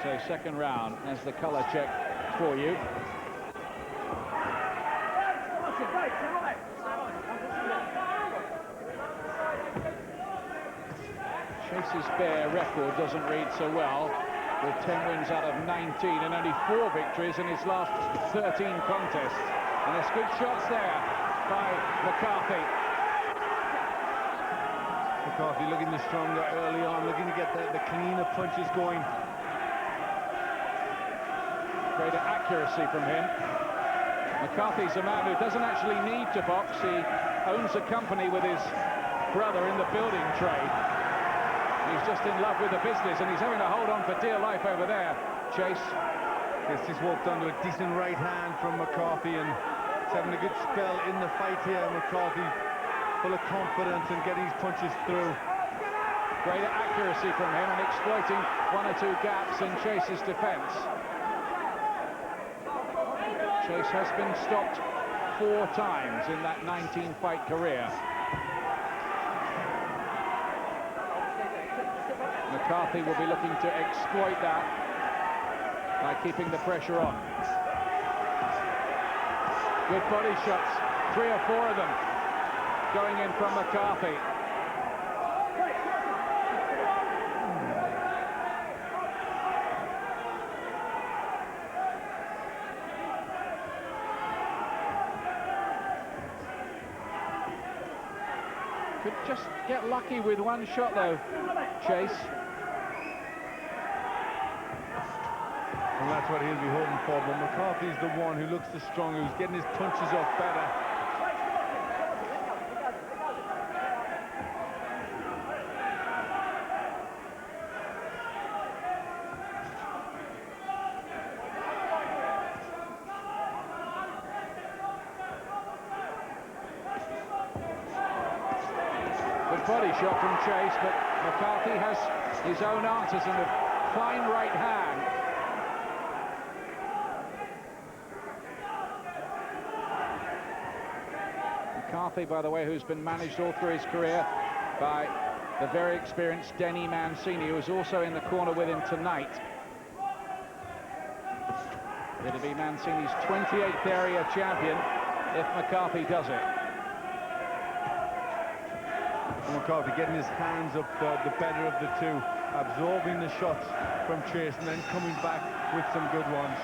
So second round as the colour check for you. Chase's bare record doesn't read so well, with 10 wins out of 19 and only 4 victories in his last 13 contests. And there's good shots there by McCarthy. McCarthy looking the stronger early on, looking to get the cleaner punches going. Greater accuracy from him. McCarthy's a man who doesn't actually need to box. He owns a company with his brother in the building trade. He's just in love with the business, and he's having to hold on for dear life over there. Chase. He's just walked onto a decent right hand from McCarthy, and he's having a good spell in the fight here. McCarthy full of confidence and getting his punches through. Greater accuracy from him and exploiting 1 or 2 gaps in Chase's defence. Chase has been stopped 4 times in that 19-fight career. McCarthy will be looking to exploit that by keeping the pressure on. Good body shots, 3 or 4 of them going in from McCarthy. Could just get lucky with 1 shot though, Chase. And that's what he'll be hoping for, but McCarthy's the one who looks the stronger, who's getting his punches off better. Good body shot from Chase, but McCarthy has his own answers and a fine right hand. McCarthy, by the way, who's been managed all through his career by the very experienced Denny Mancini, who is also in the corner with him tonight. It'll be Mancini's 28th area champion if McCarthy does it. McCarthy getting his hands up the better of the two, absorbing the shots from Chase and then coming back with some good ones.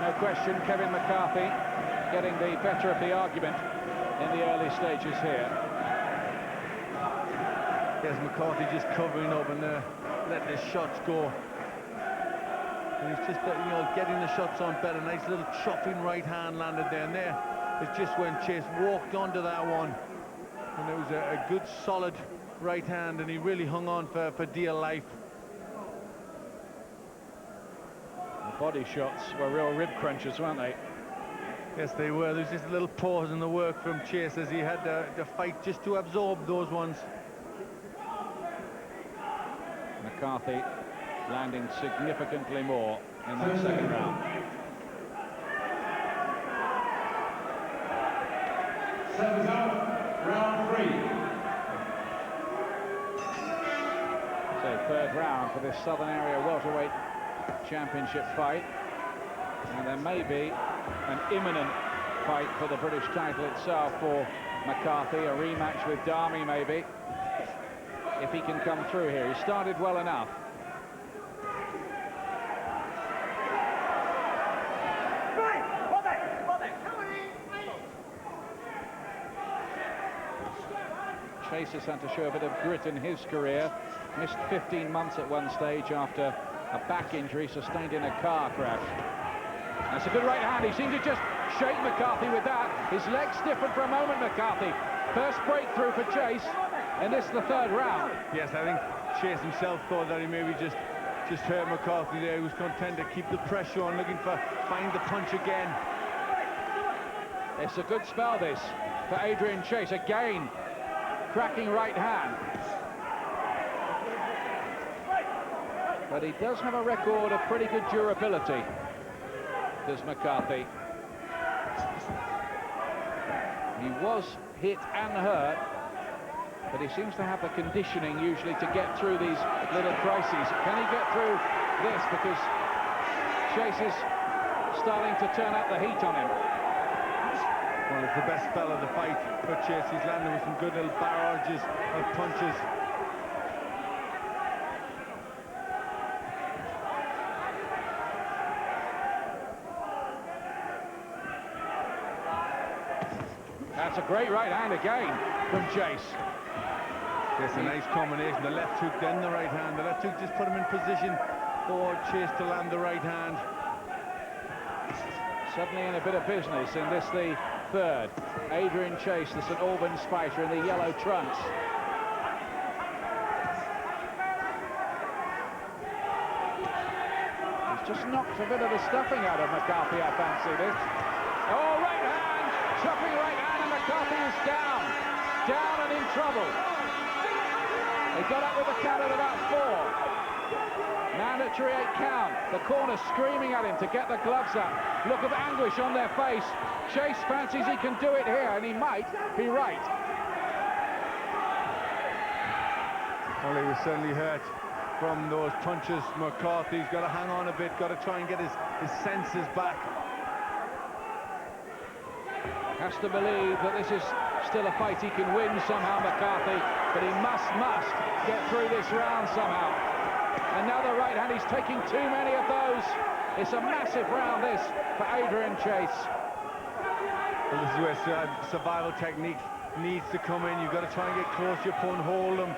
No question, Kevin McCarthy getting the better of the argument in the early stages here. Yes, McCarthy just covering up and letting his shots go. And he's just getting the shots on better. Nice little chopping right hand landed there, and there is just when Chase walked onto that one, and it was a good solid right hand, and he really hung on for dear life. The body shots were real rib crunchers, weren't they? Yes, they were. There's just a little pause in the work from Chase as he had to fight just to absorb those ones. McCarthy landing significantly more in that second round. Round 3. So third round for this Southern Area welterweight championship fight, and there may be an imminent fight for the British title itself for McCarthy, a rematch with Darmy maybe, if he can come through here. He started well enough. Chase has had to show a bit of grit in his career. Missed 15 months at one stage after a back injury sustained in a car crash. That's a good right hand. He seemed to just shake McCarthy with that. His legs stiffened for a moment, McCarthy. First breakthrough for Chase, and this is the third round. Yes, I think Chase himself thought that he maybe just hurt McCarthy there. He was content to keep the pressure on, looking for find the punch again. It's a good spell, this, for Adrian Chase. Again, cracking right hand. But he does have a record of pretty good durability, does McCarthy. He was hit and hurt but he seems to have the conditioning usually to get through these little crises. Can he get through this? Because Chase is starting to turn up the heat on him. Well, it's the best spell of the fight for Chase. He's landing with some good little barrages of punches. That's a great right hand again from Chase. Yes, a nice combination. The left hook, then the right hand. The left hook just put him in position for Chase to land the right hand. Suddenly in a bit of business in this, the third. Adrian Chase, the St Albans fighter in the yellow trunks. He's just knocked a bit of the stuffing out of McCarthy, I fancy this. Oh, right hand! Chopping right hand, and McCarthy is down. Down and in trouble. He got up with a count at about 4. Mandatory 8 count. The corner screaming at him to get the gloves up. Look of anguish on their face. Chase fancies he can do it here, and he might be right. Well, he was certainly hurt from those punches. McCarthy's got to hang on a bit, got to try and get his senses back. Has to believe that this is still a fight he can win somehow, McCarthy, but he must get through this round somehow. Another right hand, he's taking too many of those. It's a massive round, this, for Adrian Chase. Well, this is where survival technique needs to come in. You've got to try and get close to your opponent, hold them,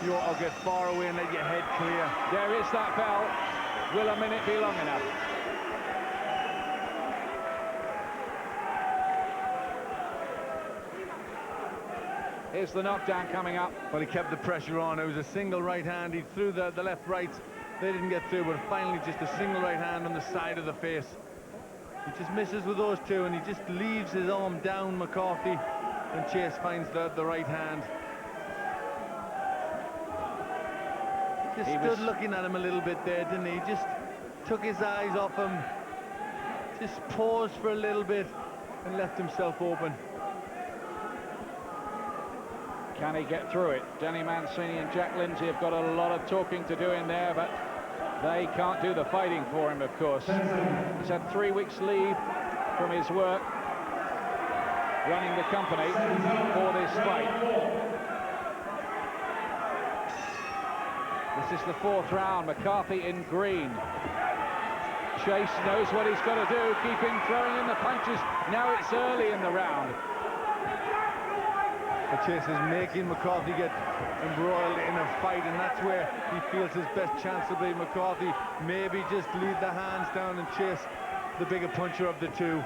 or get far away and let your head clear. There is that bell. Will a minute be long enough? Here's the knockdown coming up. Well, he kept the pressure on. It was a single right hand. He threw the left right. They didn't get through, but finally just a single right hand on the side of the face. He just misses with those two, and he just leaves his arm down, McCarthy, and Chase finds the right hand. Just stood looking at him a little bit there, didn't he? Just took his eyes off him, just paused for a little bit and left himself open. Can he get through it? Danny Mancini and Jack Lindsay have got a lot of talking to do in there, but they can't do the fighting for him, of course. He's had 3 weeks leave from his work running the company for this fight. This is the 4th round. McCarthy in green. Chase knows what he's got to do. Keep him throwing in the punches. Now it's early in the round. But Chase is making McCarthy get embroiled in a fight, and that's where he feels his best chance to be. McCarthy maybe just leave the hands down and Chase the bigger puncher of the two.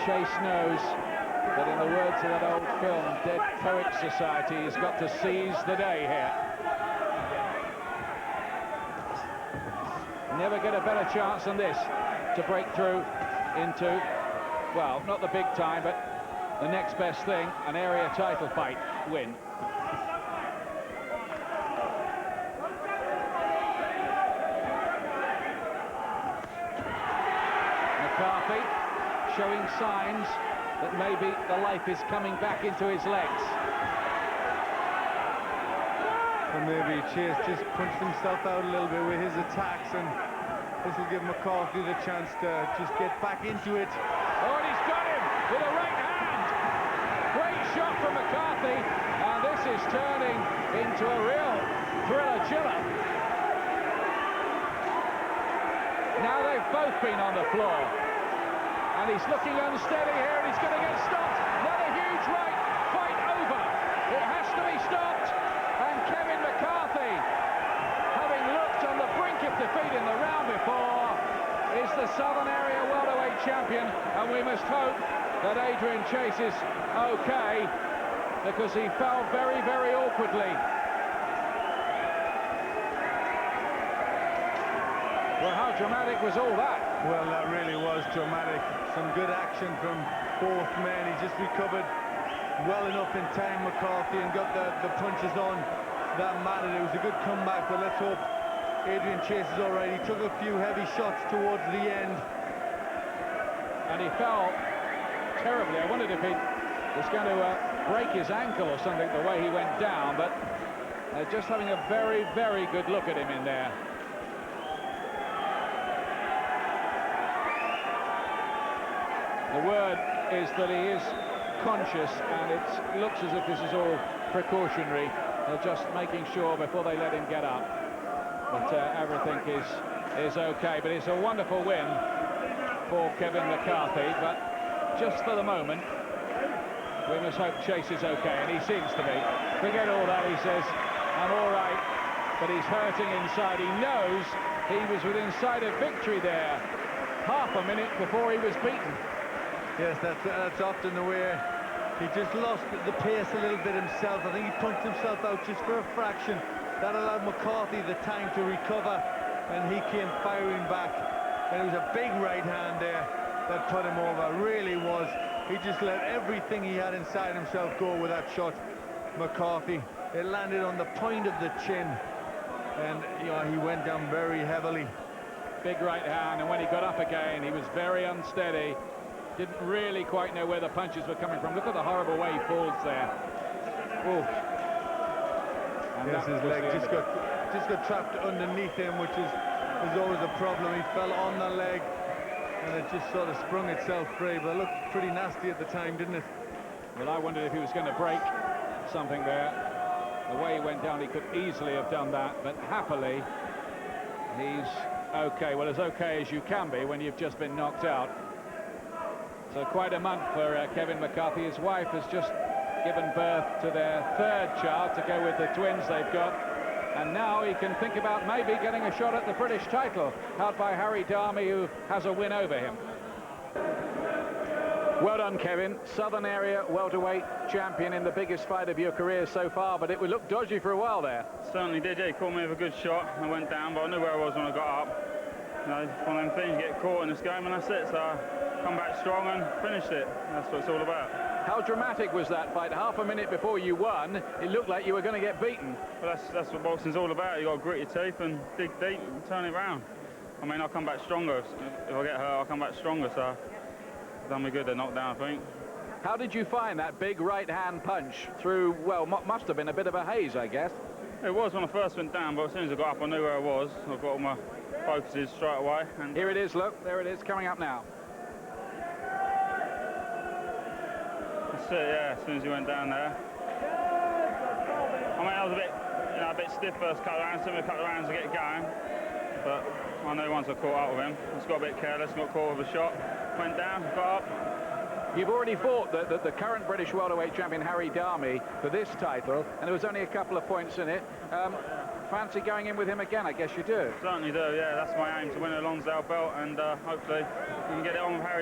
Chase knows that, in the words of that old film, Dead Poets Society, he's got to seize the day here. Never get a better chance than this to break through into, well, not the big time, but the next best thing, an area title fight win. McCarthy showing signs that maybe the life is coming back into his legs. And maybe Chase just punched himself out a little bit with his attacks, and this will give McCarthy the chance to just get back into it. Oh, and he's got him with a right hand. Great shot from McCarthy, and this is turning into a real thriller-chiller. Now they've both been on the floor, and he's looking unsteady here, and he's going to get stopped. Not a huge right, fight over. It has to be stopped. And Kevin McCarthy, having looked on the brink of defeat in the round before, is the Southern Area welterweight champion, and we must hope that Adrian Chase is okay, because he fell very, very awkwardly. Well, how dramatic was all that? Well, that really was dramatic. Some good action from both men. He just recovered well enough in time, McCarthy, and got the punches on that mattered. It was a good comeback, but let's hope Adrian Chase is all right. He took a few heavy shots towards the end, and he fell terribly. I wondered if he was going to break his ankle or something the way he went down, but just having a very, very good look at him in there. The word is that he is conscious, and it looks as if this is all precautionary. They're just making sure before they let him get up that everything is okay. But it's a wonderful win for Kevin McCarthy, but just for the moment we must hope Chase is okay, and he seems to be. Forget all that, he says, I'm all right, but he's hurting inside. He knows he was within sight of victory there half a minute before he was beaten. Yes, that's often the way. He just lost the pace a little bit himself. I think he punched himself out just for a fraction. That allowed McCarthy the time to recover, and he came firing back. And it was a big right hand there that put him over, really was. He just let everything he had inside himself go with that shot, McCarthy. It landed on the point of the chin, and you know, he went down very heavily. Big right hand, and when he got up again, he was very unsteady. Didn't really quite know where the punches were coming from. Look at the horrible way he falls there. Oof. Yes, his leg just got trapped underneath him, which is always a problem. He fell on the leg, and it just sort of sprung itself free, but it looked pretty nasty at the time, didn't it? Well, I wondered if he was going to break something there. The way he went down, he could easily have done that, but happily, he's okay. Well, as okay as you can be when you've just been knocked out. So quite a month for Kevin McCarthy. His wife has just given birth to their third child to go with the twins they've got. And now he can think about maybe getting a shot at the British title, held by Harry Darmy, who has a win over him. Well done, Kevin. Southern area welterweight champion in the biggest fight of your career so far, but it would look dodgy for a while there. Certainly did, yeah. He caught me with a good shot. I went down, but I knew where I was when I got up. You know, one of them things, you get caught in this game, and that's it. So I come back strong and finished it. That's what it's all about. How dramatic was that fight? Half a minute before you won, it looked like you were going to get beaten. Well, that's what boxing's all about. You got to grit your teeth and dig deep and turn it around. I mean, I'll come back stronger. If I get hurt, I'll come back stronger. So it's done me good to knock down, I think. How did you find that big right-hand punch through, well, must have been a bit of a haze, I guess? It was when I first went down, but as soon as I got up, I knew where I was. I've got all my focuses straight away. And here it is, look, there it is, coming up now. That's it, yeah, as soon as he went down there. I mean, I was a bit stiff first couple of rounds, took me a couple of rounds to get going. But I knew once I caught up with him, I just got a bit careless, got caught with a shot, went down, got up. You've already fought the current British welterweight champion Harry Darmy for this title, and there was only a couple of points in it. Fancy going in with him again? I guess you do. Certainly do, yeah. That's my aim, to win a Lonsdale belt, and hopefully we can get it on with Harry Darmy.